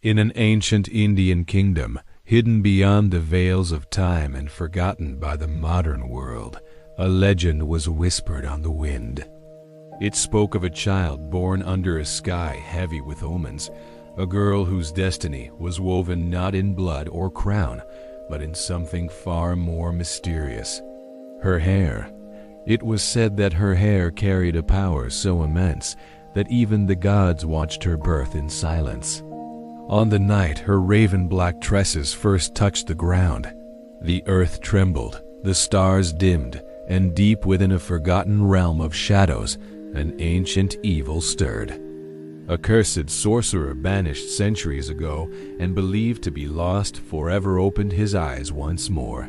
In an ancient Indian kingdom, hidden beyond the veils of time and forgotten by the modern world, a legend was whispered on the wind. It spoke of a child born under a sky heavy with omens, a girl whose destiny was woven not in blood or crown, but in something far more mysterious. Her hair. It was said that her hair carried a power so immense that even the gods watched her birth in silence. On the night her raven-black tresses first touched the ground, the earth trembled, the stars dimmed, and deep within a forgotten realm of shadows, an ancient evil stirred. A cursed sorcerer banished centuries ago and believed to be lost forever opened his eyes once more.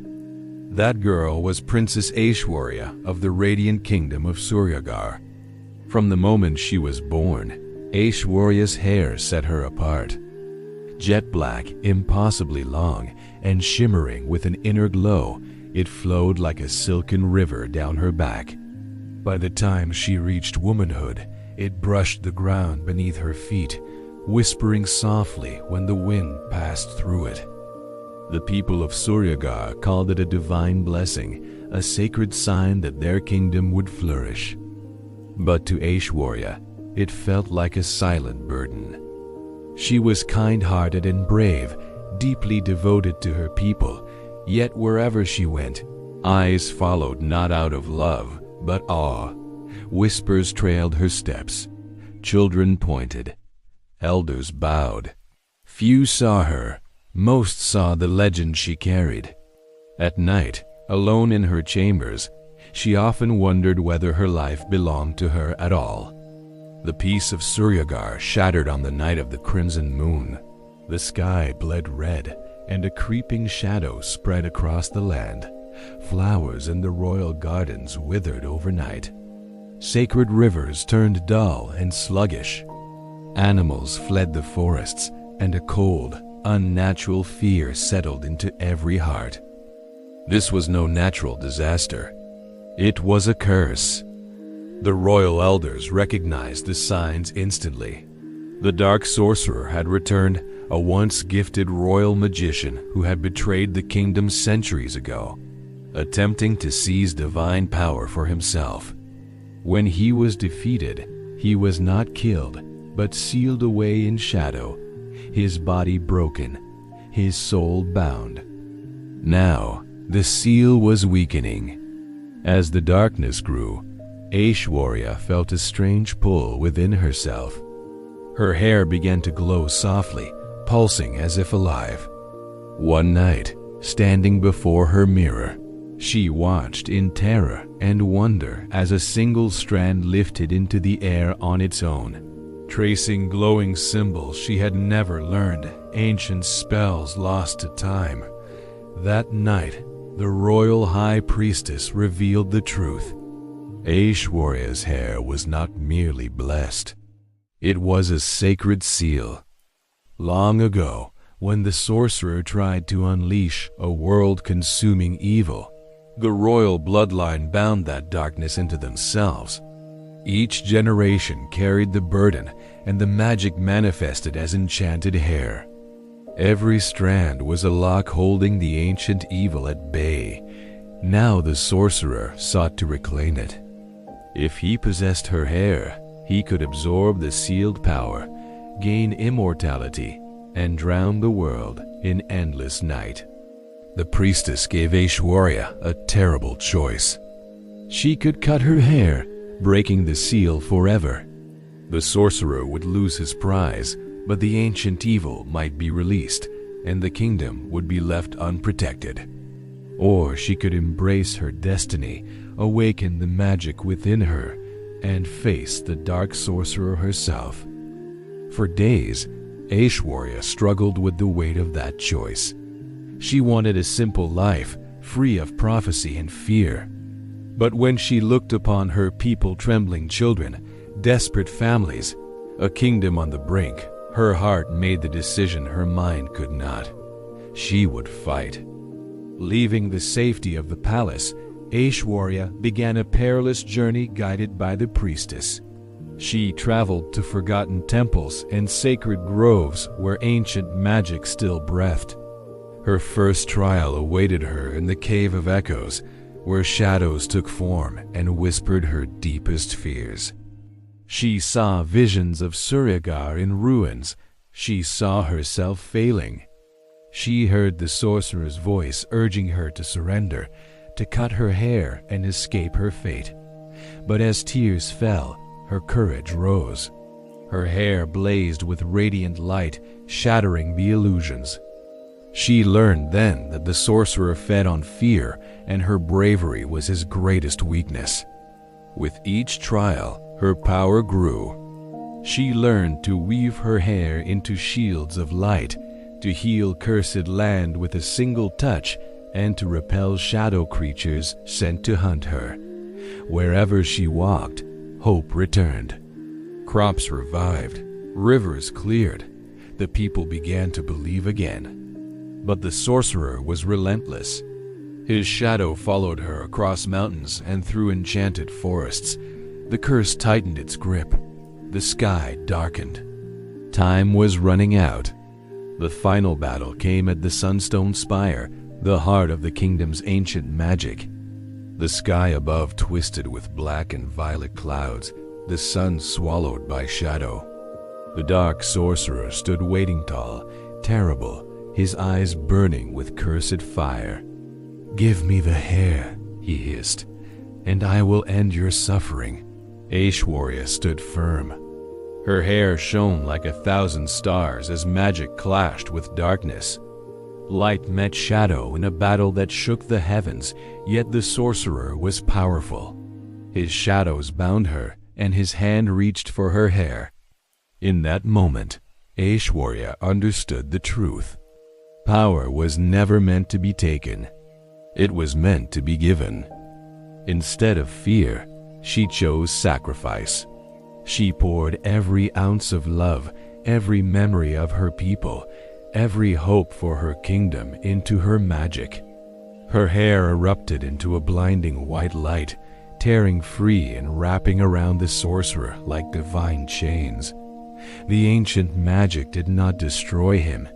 That girl was Princess Aishwarya of the radiant kingdom of Suryagar. From the moment she was born, Aishwarya's hair set her apart. Jet black, impossibly long, and shimmering with an inner glow, it flowed like a silken river down her back. By the time she reached womanhood, it brushed the ground beneath her feet, whispering softly when the wind passed through it. The people of Suryagar called it a divine blessing, a sacred sign that their kingdom would flourish. But to Aishwarya, it felt like a silent burden. She was kind-hearted and brave, deeply devoted to her people, yet wherever she went, eyes followed not out of love, but awe. Whispers trailed her steps. Children pointed. Elders bowed. Few saw her. Most saw the legend she carried. At night, alone in her chambers, she often wondered whether her life belonged to her at all. The peace of Suryagar shattered on the night of the crimson moon. The sky bled red, and a creeping shadow spread across the land. Flowers in the royal gardens withered overnight. Sacred rivers turned dull and sluggish. Animals fled the forests, and a cold, unnatural fear settled into every heart. This was no natural disaster. It was a curse. The royal elders recognized the signs instantly. The Dark Sorcerer had returned, a once gifted royal magician who had betrayed the kingdom centuries ago, attempting to seize divine power for himself. When he was defeated, he was not killed, but sealed away in shadow, his body broken, his soul bound. Now, the seal was weakening. As the darkness grew, Aishwarya felt a strange pull within herself. Her hair began to glow softly, pulsing as if alive. One night, standing before her mirror, she watched in terror and wonder as a single strand lifted into the air on its own, tracing glowing symbols she had never learned, ancient spells lost to time. That night, the royal high priestess revealed the truth. Aishwarya's hair was not merely blessed. It was a sacred seal. Long ago, when the sorcerer tried to unleash a world-consuming evil, the royal bloodline bound that darkness into themselves. Each generation carried the burden, and the magic manifested as enchanted hair. Every strand was a lock holding the ancient evil at bay. Now the sorcerer sought to reclaim it. If he possessed her hair, he could absorb the sealed power, gain immortality, and drown the world in endless night. The priestess gave Aishwarya a terrible choice. She could cut her hair, breaking the seal forever. The sorcerer would lose his prize, but the ancient evil might be released, and the kingdom would be left unprotected. Or she could embrace her destiny, awaken the magic within her, and face the Dark Sorcerer herself. For days, Aishwarya struggled with the weight of that choice. She wanted a simple life, free of prophecy and fear. But when she looked upon her people-trembling children, desperate families, a kingdom on the brink, her heart made the decision her mind could not. She would fight. Leaving the safety of the palace, Aishwarya began a perilous journey guided by the priestess. She traveled to forgotten temples and sacred groves where ancient magic still breathed. Her first trial awaited her in the Cave of Echoes, where shadows took form and whispered her deepest fears. She saw visions of Suryagar in ruins. She saw herself failing. She heard the sorcerer's voice urging her to surrender, to cut her hair and escape her fate. But as tears fell, her courage rose. Her hair blazed with radiant light, shattering the illusions. She learned then that the sorcerer fed on fear, and her bravery was his greatest weakness. With each trial, her power grew. She learned to weave her hair into shields of light, to heal cursed land with a single touch, and to repel shadow creatures sent to hunt her. Wherever she walked, hope returned. Crops revived, rivers cleared, the people began to believe again. But the sorcerer was relentless. His shadow followed her across mountains and through enchanted forests. The curse tightened its grip. The sky darkened. Time was running out. The final battle came at the Sunstone Spire, the heart of the kingdom's ancient magic. The sky above twisted with black and violet clouds, the sun swallowed by shadow. The Dark Sorcerer stood waiting tall, terrible, his eyes burning with cursed fire. "Give me the hair," he hissed, "and I will end your suffering." Aishwarya stood firm. Her hair shone like 1,000 stars as magic clashed with darkness. Light met shadow in a battle that shook the heavens, yet the sorcerer was powerful. His shadows bound her, and his hand reached for her hair. In that moment, Aishwarya understood the truth. Power was never meant to be taken. It was meant to be given. Instead of fear, she chose sacrifice. She poured every ounce of love, every memory of her people, every hope for her kingdom into her magic. Her hair erupted into a blinding white light, tearing free and wrapping around the sorcerer like divine chains. The ancient magic did not destroy him.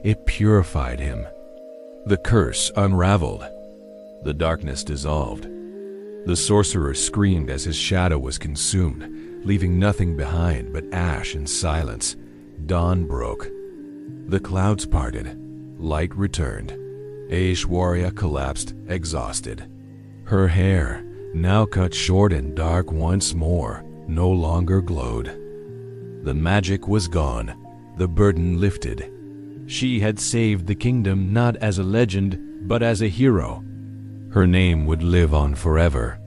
It purified him. The curse unraveled. The darkness dissolved. The sorcerer screamed as his shadow was consumed, leaving nothing behind but ash and silence. Dawn broke. The clouds parted. Light returned. Aishwarya collapsed, exhausted. Her hair, now cut short and dark once more, no longer glowed. The magic was gone. The burden lifted. She had saved the kingdom not as a legend, but as a hero. Her name would live on forever.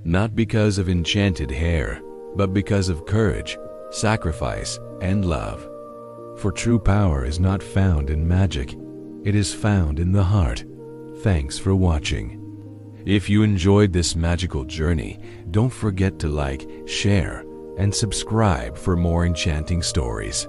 Not because of enchanted hair, but because of courage, sacrifice, and love. For true power is not found in magic. It is found in the heart. Thanks for watching. If you enjoyed this magical journey, don't forget to like, share, and subscribe for more enchanting stories.